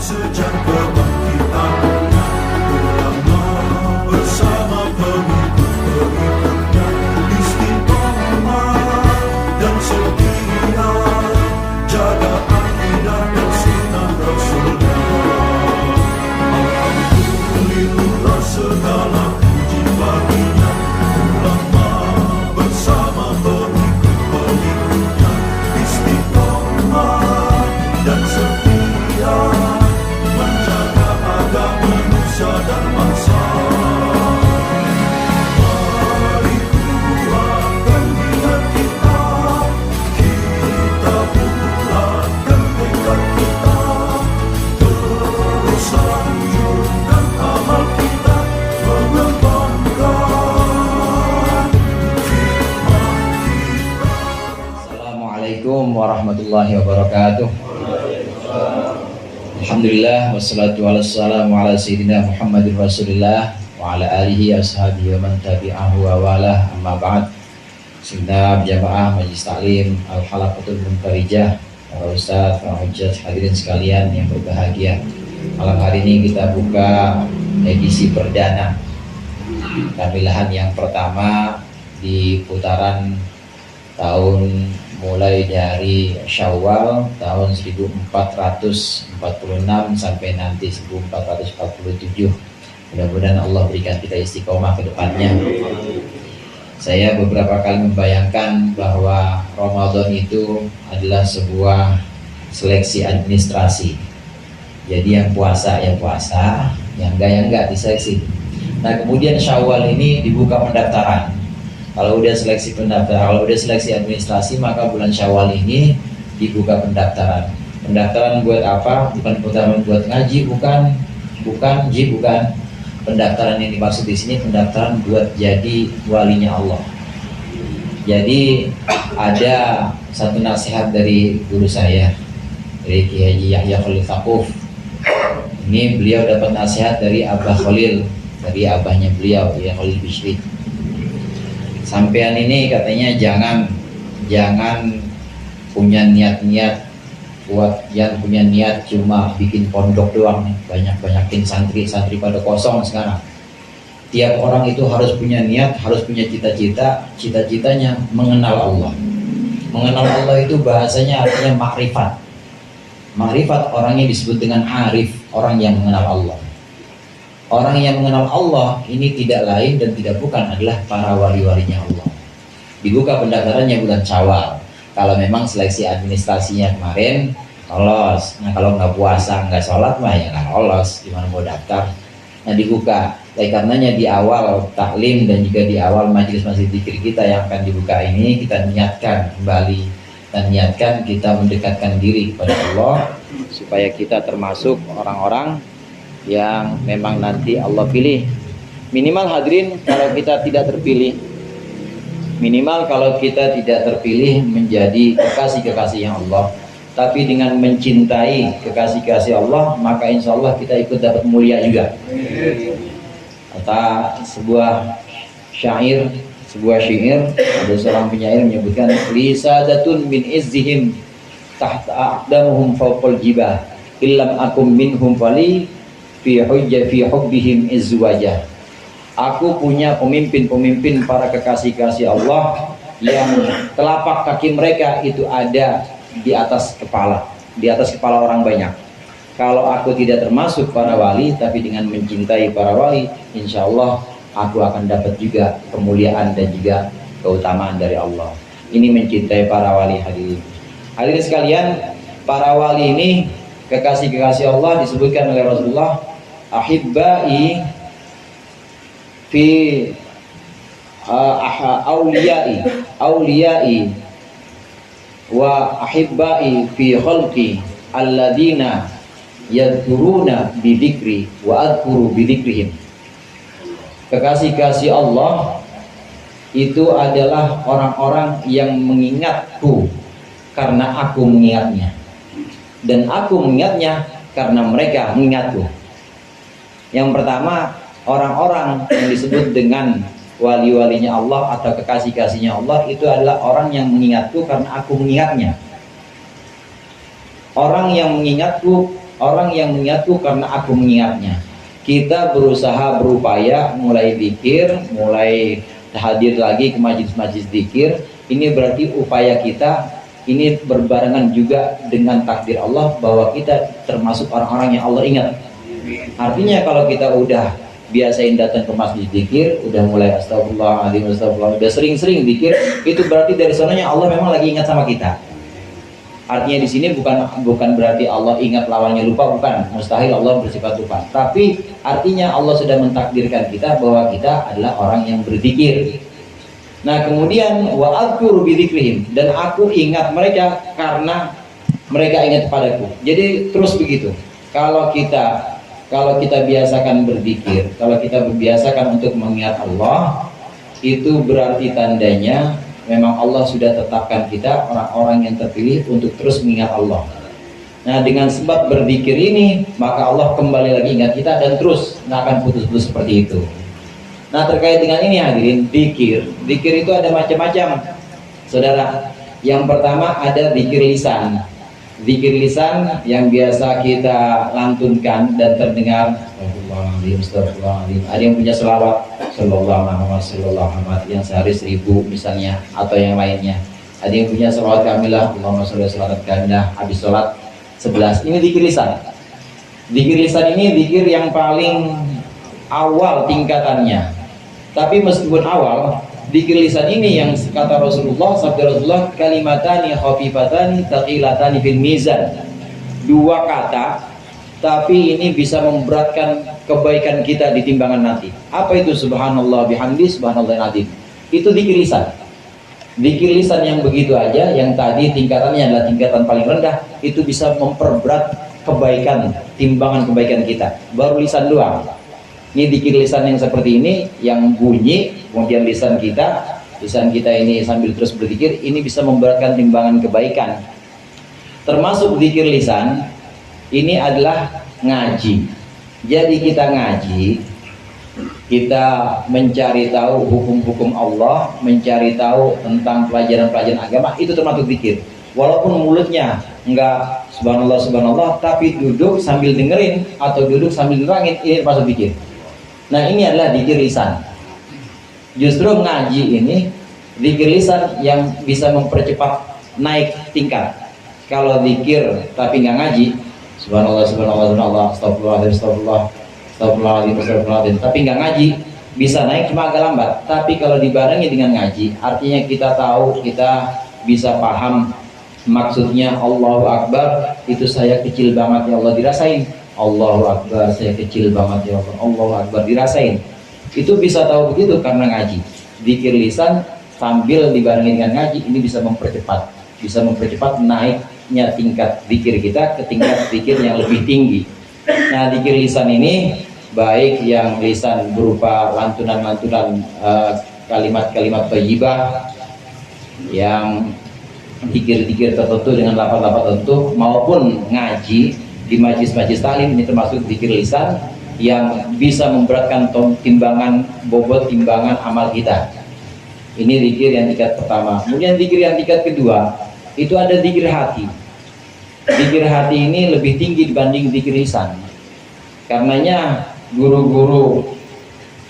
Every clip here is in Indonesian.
sejak kebangkitannya, ulama bersama pengikut-pengikutnya istiqomah dan setia, jaga akidah dan sunnah Rasulnya. Alhamdulillah segala puji baginya, ulama bersama pengikut-pengikutnya istiqomah dan setia, menjaga agama manusia dan bangsa. Mari kuatkan niat kita, kita bulatkan tekad kita, terus lanjutkan amal kita, mengembangkan hikmah kita. Assalamualaikum warahmatullahi wabarakatuh. Alhamdulillah wassalatu wassalamu ala sayyidina Muhammadin Rasulillah wa ala alihi ashabihi wa man tabi'ahu wa wala, amma ba'd. Segenap jamaah Majelis Taklim Al-Halaqatul Munfarijah, para ustaz, para hujjah, hadirin sekalian yang berbahagia. Malam hari ini kita buka edisi perdana tampilan yang pertama di putaran tahun mulai dari Syawal tahun 1446 sampai nanti 1447. Mudah-mudahan Allah berikan kita istiqomah ke depannya. Saya beberapa kali membayangkan bahwa Ramadan itu adalah sebuah seleksi administrasi. Jadi yang puasa ya puasa, yang enggak diseleksi. Nah, kemudian Syawal ini dibuka pendaftaran. Kalau udah seleksi administrasi, maka bulan Syawal ini dibuka pendaftaran. Pendaftaran buat apa? Bukan pendaftaran buat ngaji, bukan. Pendaftaran yang dimaksud di sini pendaftaran buat jadi walinya Allah. Jadi ada satu nasihat dari guru saya, dari Ki Haji Yahya Khalil Saquf. Ini beliau dapat nasihat dari Abah Khalil, dari abahnya beliau, ya Khalil Bishri. Sampean ini katanya jangan punya niat punya niat cuma bikin pondok doang nih, banyakin santri pada kosong sekarang. Tiap orang itu harus punya niat, harus punya cita-citanya mengenal Allah. Mengenal Allah itu bahasanya artinya makrifat. Makrifat orangnya disebut dengan arif, orang yang mengenal Allah. Orang yang mengenal Allah ini tidak lain dan tidak bukan adalah para wali-walinya Allah. Dibuka pendaftarannya bulan Syawal. Kalau memang seleksi administrasinya kemarin lolos. Nah, kalau nggak puasa, nggak sholat mah ya nggak lolos. Gimana mau daftar? Nah, dibuka. Oleh karenanya di awal taklim dan juga di awal majelis zikir kita yang akan dibuka ini, kita niatkan kembali dan niatkan kita mendekatkan diri kepada Allah supaya kita termasuk orang-orang yang memang nanti Allah pilih. Minimal hadirin kalau kita tidak terpilih, menjadi kekasih-kekasihnya Allah, tapi dengan mencintai kekasih-kekasih Allah, maka insya Allah kita ikut dapat mulia juga. Kata sebuah syair, ada seorang penyair menyebutkan, lisadatun min izzihim tahta aqdamuhum fawqal jibah illam akum minhum fali fi hubbihim izwajah. Aku punya pemimpin para kekasih-kasih Allah yang telapak kaki mereka itu ada di atas kepala orang banyak. Kalau aku tidak termasuk para wali, tapi dengan mencintai para wali, insya Allah aku akan dapat juga kemuliaan dan juga keutamaan dari Allah. Ini mencintai para wali. Hadirin sekalian, para wali ini kekasih-kekasih Allah disebutkan oleh Rasulullah, ahibbai fi auliyai wa ahibbai fi khalqi alladina yadhkuruna bidzikri wa adhkuru bidzikrihim. Kekasih-kasih Allah itu adalah orang-orang yang mengingatku karena aku mengingatnya, dan aku mengingatnya karena mereka mengingatku. Yang pertama, orang-orang yang disebut dengan wali-walinya Allah atau kekasih-kasihnya Allah itu adalah orang yang mengingatku karena aku mengingatnya. Orang yang mengingatku orang yang mengingatku karena aku mengingatnya. Kita berusaha berupaya mulai zikir, mulai hadir lagi ke majlis-majlis zikir. Ini berarti upaya kita ini berbarengan juga dengan takdir Allah bahwa kita termasuk orang-orang yang Allah ingat. Artinya kalau kita udah biasain datang ke masjid zikir, udah mulai astagfirullahaladzim, astagfirullah, udah sering-sering zikir, itu berarti dari sananya Allah memang lagi ingat sama kita. Artinya di sini bukan berarti Allah ingat lawannya lupa, bukan. Mustahil Allah bersifat lupa. Tapi artinya Allah sudah mentakdirkan kita bahwa kita adalah orang yang berzikir. Nah kemudian wa adzkuru bidzikrihim, dan aku ingat mereka karena mereka ingat kepadaku. Jadi terus begitu. Kalau kita biasakan berzikir, kalau kita biasakan untuk mengingat Allah, itu berarti tandanya memang Allah sudah tetapkan kita orang-orang yang terpilih untuk terus mengingat Allah. Nah dengan sebab berzikir ini, maka Allah kembali lagi ingat kita dan terus nggak akan putus-putus seperti itu. Nah terkait dengan ini hadirin, zikir itu ada macam-macam, saudara. Yang pertama ada zikir lisan. Zikir lisan yang biasa kita lantunkan dan terdengar. Astagfirullahaladzim. Ada yang punya selawat sallallahu alaihi yang sehari 1000 misalnya, atau yang lainnya. Ada yang punya selawat kamilah, Allahumma sholli salawat kamilah habis sholat 11. Ini zikir lisan. Zikir lisan ini zikir yang paling awal tingkatannya. Tapi meskipun awal, zikir lisan ini yang kata Rasulullah, sabda Rasulullah, kalimatani khafifatani taqilatani fil mizan. Dua kata, tapi ini bisa memberatkan kebaikan kita di timbangan nanti. Apa itu? Subhanallah bihamdi, subhanallah azim. Itu zikir lisan. Zikir lisan yang begitu aja, yang tadi tingkatannya adalah tingkatan paling rendah, itu bisa memperberat kebaikan, timbangan kebaikan kita. Baru lisan doang. Ini zikir lisan yang seperti ini, yang bunyi, kemudian lisan kita ini sambil terus berzikir, ini bisa memberatkan timbangan kebaikan. Termasuk zikir lisan ini adalah ngaji. Jadi kita ngaji, kita mencari tahu hukum-hukum Allah, mencari tahu tentang pelajaran-pelajaran agama, itu termasuk zikir. Walaupun mulutnya enggak subhanallah subhanallah, tapi duduk sambil dengerin atau duduk sambil nerangin, ini termasuk zikir. Nah ini adalah zikir lisan. Justru ngaji ini zikir lisan yang bisa mempercepat naik tingkat. Kalau zikir tapi nggak ngaji, subhanallah subhanallah subhanallah, astagfirullah, tapi nggak ngaji, bisa naik cuma agak lambat. Tapi kalau dibarengi dengan ngaji, artinya kita tahu, kita bisa paham maksudnya. Allahu Akbar, itu saya kecil banget ya Allah, dirasain. Allahu Akbar, saya kecil banget ya Allah, Allahu Akbar, dirasain. Itu bisa tahu begitu karena ngaji. Zikir lisan sambil dibarengi dengan ngaji, ini bisa mempercepat naiknya tingkat zikir kita ke tingkat zikir yang lebih tinggi. Nah zikir lisan ini baik yang lisan berupa lantunan-lantunan kalimat-kalimat thayyibah, yang zikir-zikir tertentu dengan lafaz-lafaz tertentu, maupun ngaji di majlis-majlis talim, ini termasuk zikir lisan yang bisa memberatkan timbangan, bobot timbangan amal kita. Ini zikir yang tingkat pertama. Kemudian zikir yang tingkat kedua, itu ada zikir hati. Zikir hati ini lebih tinggi dibanding zikir lisan. Karenanya guru-guru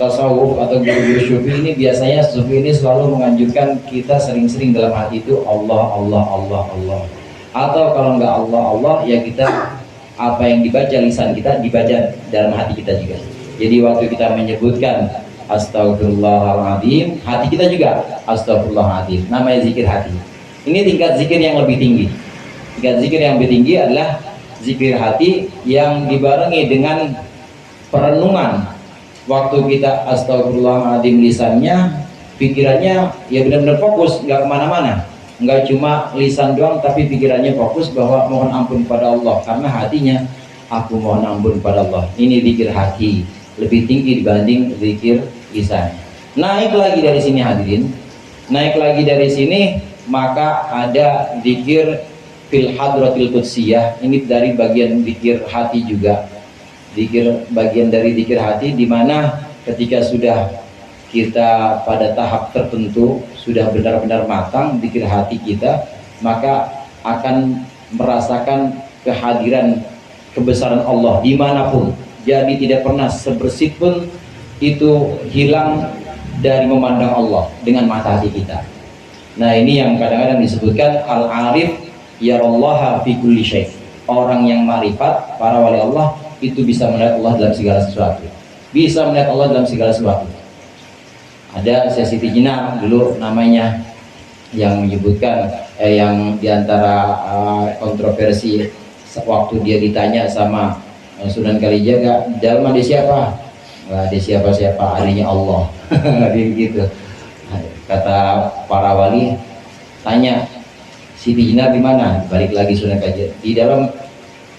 tasawuf atau guru-guru sufi ini biasanya, sufi ini selalu menganjurkan kita sering-sering dalam hati itu Allah, Allah, Allah, Allah. Atau kalau enggak Allah, Allah, ya kita apa yang dibaca lisan kita dibaca dalam hati kita juga. Jadi waktu kita menyebutkan astagfirullahaladzim, hati kita juga astagfirullahaladzim. Namanya zikir hati. Ini tingkat zikir yang lebih tinggi. Tingkat zikir yang lebih tinggi adalah zikir hati yang dibarengi dengan perenungan. Waktu kita astagfirullahaladzim lisannya, pikirannya ya benar-benar fokus, nggak kemana-mana. Enggak cuma lisan doang, tapi pikirannya fokus bahwa mohon ampun pada Allah, karena hatinya aku mohon ampun pada Allah. Ini zikir hati, lebih tinggi dibanding zikir lisan. Naik lagi dari sini hadirin, naik lagi dari sini, maka ada zikir fil hadratil qudsiyah. Ini dari bagian zikir hati juga, zikir bagian dari zikir hati, di mana ketika sudah kita pada tahap tertentu, sudah benar-benar matang zikir hati kita, maka akan merasakan kehadiran kebesaran Allah dimanapun. Jadi tidak pernah sebersih pun itu hilang dari memandang Allah dengan mata hati kita. Nah ini yang kadang-kadang disebutkan al-arif yarallaha fi kulli syai'. Orang yang marifat, para wali Allah itu bisa melihat Allah dalam segala sesuatu. Bisa melihat Allah dalam segala sesuatu. Ada Siti Jenar dulu namanya, yang menyebutkan yang diantara kontroversi waktu dia ditanya sama Sunan Kalijaga, dalam dia siapa? Dia siapa-siapa, adanya Allah. Gitu. Kata para wali, tanya Siti Jenar di mana? Balik lagi Sunan Kalijaga. Di dalam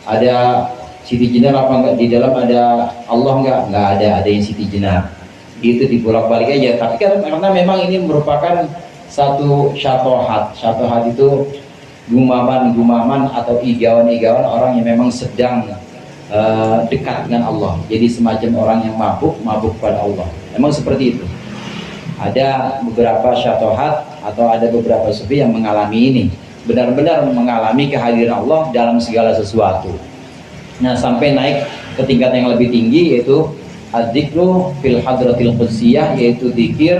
ada Siti Jenar apa enggak? Di dalam ada Allah enggak? Enggak ada, ada yang Siti Jenar. Itu dibolak-balik aja. Tapi karena memang ini merupakan satu syatohat. Syatohat itu gumaman atau igawan orang yang memang sedang dekat dengan Allah. Jadi semacam orang yang mabuk pada Allah. Memang seperti itu. Ada beberapa syatohat atau ada beberapa sufi yang mengalami ini, benar-benar mengalami kehadiran Allah dalam segala sesuatu. Nah sampai naik ke tingkat yang lebih tinggi, yaitu adzikru fil hadratil qudsiyah, yaitu zikir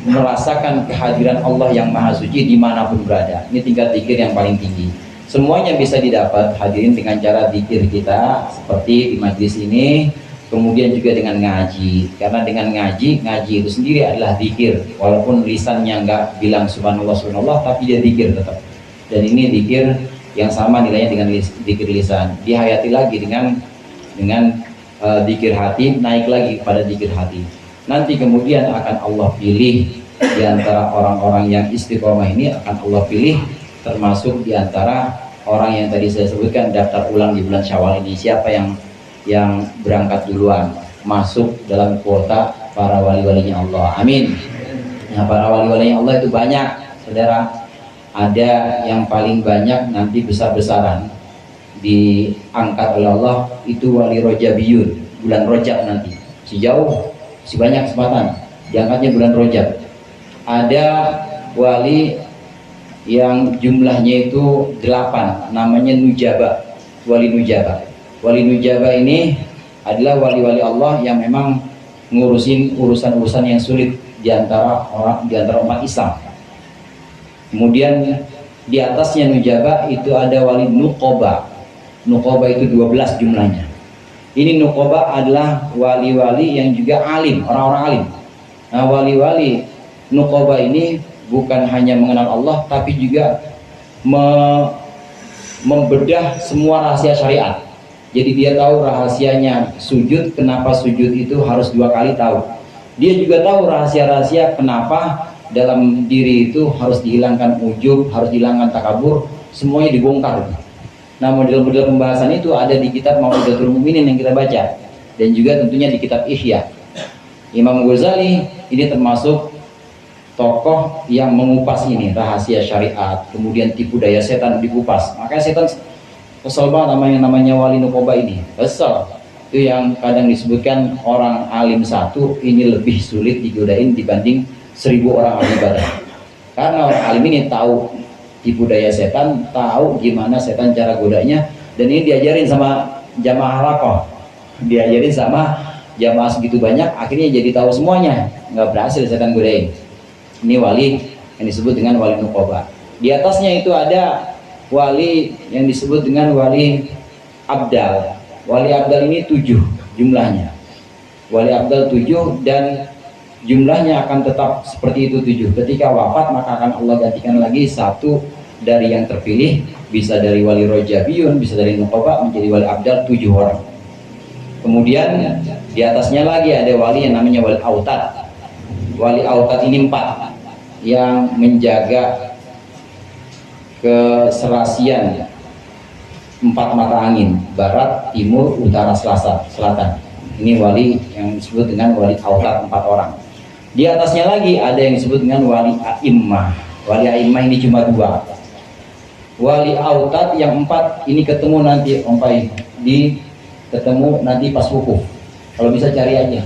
merasakan kehadiran Allah yang maha suci dimanapun berada. Ini tingkat zikir yang paling tinggi. Semuanya bisa didapat hadirin dengan cara zikir kita seperti di majlis ini, kemudian juga dengan ngaji. Karena dengan ngaji itu sendiri adalah zikir. Walaupun lisannya nggak bilang subhanallah subhanallah, tapi dia zikir tetap. Dan ini zikir yang sama nilainya dengan zikir lisan. Dihayati lagi dengan zikir hati, naik lagi pada zikir hati. Nanti kemudian akan Allah pilih di antara orang-orang yang istiqomah ini, akan Allah pilih termasuk di antara orang yang tadi saya sebutkan daftar ulang di bulan Syawal ini. Siapa yang berangkat duluan masuk dalam kuota para wali-walinya Allah. Amin. Nah, para wali-walinya Allah itu banyak, saudara. Ada yang paling banyak nanti besar-besaran diangkat oleh Allah itu wali Rojabiyun, bulan Rojab nanti. Sejauh si banyak kesempatan diangkatnya bulan Rojab. Ada wali yang jumlahnya itu 8, namanya Nujaba, wali Nujaba. Wali Nujaba ini adalah wali-wali Allah yang memang ngurusin urusan-urusan yang sulit di antara umat Islam. Kemudian di atasnya Nujaba itu ada wali Nuqoba. Nuqoba itu 12 jumlahnya. Ini Nuqoba adalah wali-wali yang juga alim, orang-orang alim. Nah, wali-wali Nuqoba ini bukan hanya mengenal Allah, tapi juga membedah semua rahasia syariat. Jadi dia tahu rahasianya sujud, kenapa sujud itu harus 2 kali tahu. Dia juga tahu rahasia-rahasia kenapa dalam diri itu harus dihilangkan ujub, harus dihilangkan takabur, semuanya dibongkar. Nah, model-model pembahasan itu ada di kitab Mau'izatul Mu'minin yang kita baca, dan juga tentunya di kitab Ihya. Imam Ghazali ini termasuk tokoh yang mengupas ini rahasia syariat, kemudian tipu daya setan dikupas. Makanya setan kesel banget sama yang namanya wali Nuqoba ini, kesel. Itu yang kadang disebutkan orang alim satu ini lebih sulit digodain dibanding 1000 orang ahli ibadah. Karena orang alim ini tahu tipu daya setan, tahu gimana setan cara godanya, dan ini diajarin sama jamaah halaqah, diajarin sama jamaah segitu banyak, akhirnya jadi tahu semuanya, nggak berhasil setan godain. Ini wali yang disebut dengan wali Nuqoba. Di atasnya itu ada wali yang disebut dengan wali Abdal. Wali Abdal ini 7 jumlahnya. Wali Abdal 7 dan jumlahnya akan tetap seperti itu 7. Ketika wafat maka akan Allah gantikan lagi satu dari yang terpilih, bisa dari wali Rojabiyun, bisa dari Nuqoba, menjadi wali Abdal 7 orang. Kemudian di atasnya lagi ada wali yang namanya wali Autad. Wali Autad ini 4 yang menjaga keserasian 4 mata angin, barat, timur, utara, selatan. Ini wali yang disebut dengan wali Autad, 4 orang. Di atasnya lagi ada yang disebut dengan wali A'immah. Wali A'immah ini cuma 2. Wali Autad yang 4 ini ketemu nanti ketemu nanti pas wukuf. Kalau bisa cari aja.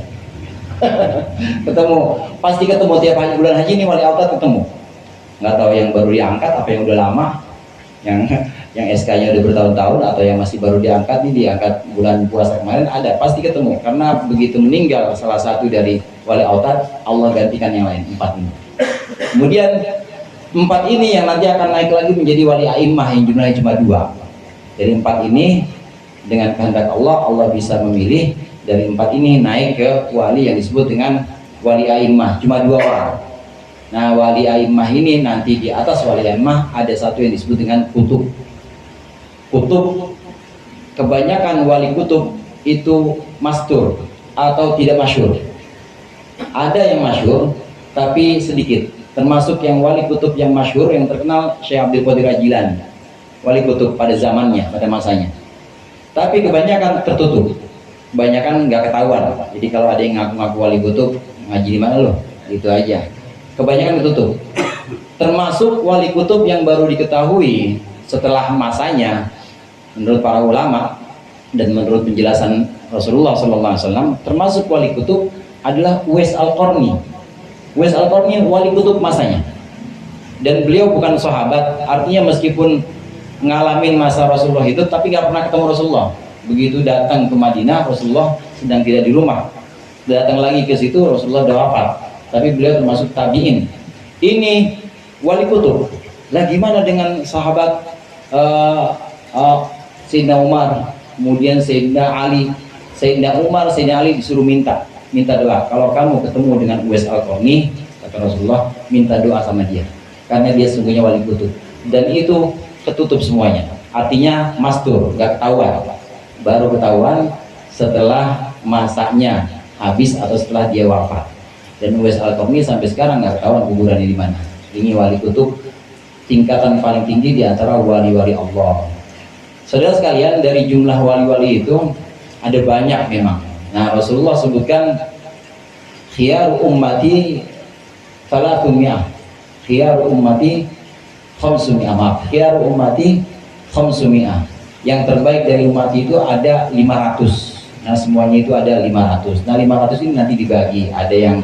Pasti ketemu tiap bulan haji ini wali Autad ketemu. Nggak tahu yang baru diangkat apa yang udah lama. yang yang SK-nya udah bertahun-tahun atau yang masih baru diangkat nih, diangkat bulan puasa kemarin, ada pasti ketemu, karena begitu meninggal salah satu dari wali autad, Allah gantikan yang lain, 4 ini. Kemudian 4 ini yang nanti akan naik lagi menjadi wali a'immah yang jumlahnya cuma 2. Dari 4 ini dengan kehendak Allah, Allah bisa memilih dari 4 ini naik ke wali yang disebut dengan wali a'immah, cuma 2 orang. Nah, wali a'immah ini nanti di atas wali a'immah ada satu yang disebut dengan kutub. Kutub, kebanyakan wali kutub itu mastur atau tidak masyhur. Ada yang masyhur tapi sedikit. Termasuk yang wali kutub yang masyhur yang terkenal Syekh Abdul Qadir Al-Jilani, wali kutub pada zamannya, pada masanya. Tapi kebanyakan tertutup, kebanyakan nggak ketahuan. Jadi kalau ada yang ngaku-ngaku wali kutub, ngaji di mana loh? Itu aja. Kebanyakan tertutup. Termasuk wali kutub yang baru diketahui setelah masanya, menurut para ulama dan menurut penjelasan Rasulullah SAW, termasuk wali kutub adalah Uwais Al-Qarni. Uwais Al-Qarni wali kutub masanya. Dan beliau bukan sahabat, artinya meskipun ngalamin masa Rasulullah itu, tapi nggak pernah ketemu Rasulullah. Begitu datang ke Madinah, Rasulullah sedang tidak di rumah. Datang lagi ke situ, Rasulullah sudah wafat. Tapi beliau termasuk tabi'in. Ini wali kutub. Lah gimana dengan sahabat Sayyidina Umar, kemudian Sayyidina Ali, Sayyidina Umar, Sayyidina Ali disuruh minta doa. Kalau kamu ketemu dengan Uwais Al-Qarni, kata Rasulullah, minta doa sama dia, karena dia sungguhnya wali kutub. Dan itu ketutup semuanya. Artinya mastur, nggak ketahuan. Baru ketahuan setelah masanya habis atau setelah dia wafat. Dan Uwais Al-Qarni sampai sekarang nggak ketahuan kuburannya di mana. Ini wali kutub tingkatan paling tinggi di antara wali-wali Allah. Saudara sekalian, dari jumlah wali-wali itu ada banyak memang. Nah, Rasulullah sebutkan khiyar ummati thalathumiyah, khiyar ummati khamsumiyah, maaf, khiyar ummati khamsumiyah. Yang terbaik dari umat itu ada 500. Nah, semuanya itu ada 500. Nah, 500 ini nanti dibagi. Ada yang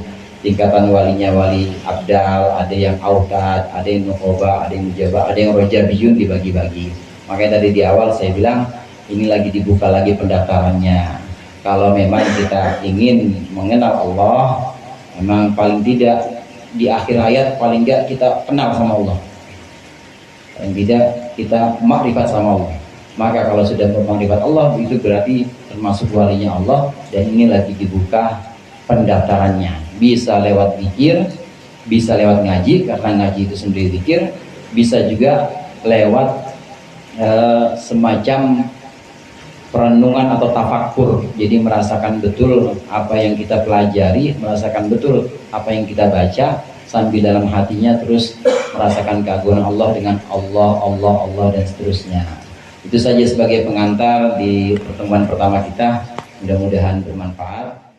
tingkatan walinya wali abdal, ada yang autad, ada yang nukoba, ada yang mujabah, ada yang rojabiyun, dibagi-bagi. Makanya tadi di awal saya bilang ini lagi dibuka lagi pendaftarannya. Kalau memang kita ingin mengenal Allah, memang paling tidak di akhir hayat paling enggak kita kenal sama Allah, paling tidak kita makrifat sama Allah. Maka kalau sudah bermakrifat Allah, itu berarti termasuk walinya Allah. Dan ini lagi dibuka pendaftarannya. Bisa lewat zikir, bisa lewat ngaji, karena ngaji itu sendiri zikir. Bisa juga lewat semacam perenungan atau tafakur. Jadi merasakan betul apa yang kita pelajari, merasakan betul apa yang kita baca, sambil dalam hatinya terus merasakan keagungan Allah dengan Allah, Allah, Allah, dan seterusnya. Itu saja sebagai pengantar di pertemuan pertama kita. Mudah-mudahan bermanfaat.